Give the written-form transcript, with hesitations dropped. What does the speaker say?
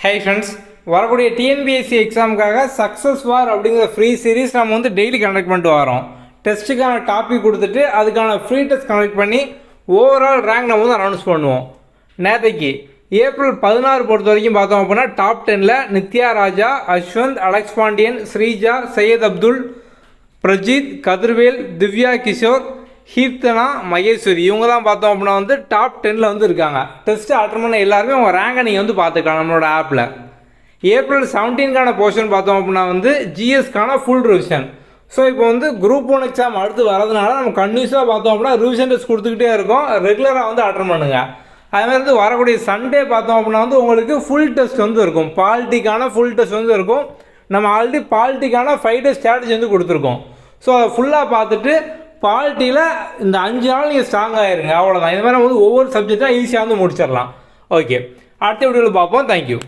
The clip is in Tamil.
ஹை ஃப்ரெண்ட்ஸ், வரக்கூடிய டிஎன்பிஎஸ்சி எக்ஸாமுக்காக சக்ஸஸ் வார் அப்படிங்கிற ஃப்ரீ சீரீஸ் நம்ம வந்து டெய்லி கண்டக்ட் பண்ணிட்டு வரோம். டெஸ்ட்டுக்கான டாபிக் கொடுத்துட்டு அதுக்கான ஃப்ரீ டெஸ்ட் கண்டக்ட் பண்ணி ஓவரால் ரேங்க் நம்ம வந்து அனௌன்ஸ் பண்ணுவோம். நேற்றைக்கு ஏப்ரல் 16 பொறுத்த வரைக்கும் பார்த்தோம் அப்படின்னா டாப் 10ல் நித்யா ராஜா, அஸ்வந்த், அலெக்ஸ் பாண்டியன், ஸ்ரீஜா, சையத் அப்துல், பிரஜித், கதிர்வேல், திவ்யா கிஷோர், கீர்த்தனா, மகேஸ்வரி இவங்க தான் பார்த்தோம் அப்படின்னா வந்து டாப் 10ல் வந்து இருக்காங்க. டெஸ்ட்டு அட்டன் பண்ண எல்லாருமே அவங்க ரேங்கை நீங்கள் வந்து பார்த்துக்கலாம் நம்மளோட ஆப்பில். ஏப்ரல் 17க்கான போர்ஷன் பார்த்தோம் அப்படின்னா வந்து ஜிஎஸ்க்கான ஃபுல் ரிவிஷன். ஸோ இப்போ வந்து குரூப் 1 எக்ஸாம் அடுத்து வரதுனால நம்ம கண்டினியூஸாக பார்த்தோம் அப்படின்னா ரிவிஷன் டெஸ்ட் கொடுத்துக்கிட்டே இருக்கோம். ரெகுலராக வந்து அட்டன் பண்ணுங்கள். அதுமாதிரி வந்து வரக்கூடிய சண்டே பார்த்தோம் அப்படின்னா வந்து உங்களுக்கு ஃபுல் டெஸ்ட் வந்து இருக்கும். பாலிட்டிக்கான ஃபுல் டெஸ்ட் வந்து இருக்கும். நம்ம ஆல்ரெடி பாலிட்டிக்கான 5 டேஸ் ஸ்ட்ராட்டஜி வந்து கொடுத்துருக்கோம். ஸோ அதை ஃபுல்லாக பார்த்துட்டு பாலிட்டியில் இந்த 5 நாள் நீங்கள் ஸ்ட்ராங் ஆகிருங்க. அவ்வளோதான். இது மாதிரி வந்து ஒவ்வொரு சப்ஜெக்டாக ஈஸியாக வந்து முடிச்சிடலாம். ஓகே, அடுத்த வீடியோவில் பார்ப்போம். தேங்க்யூ.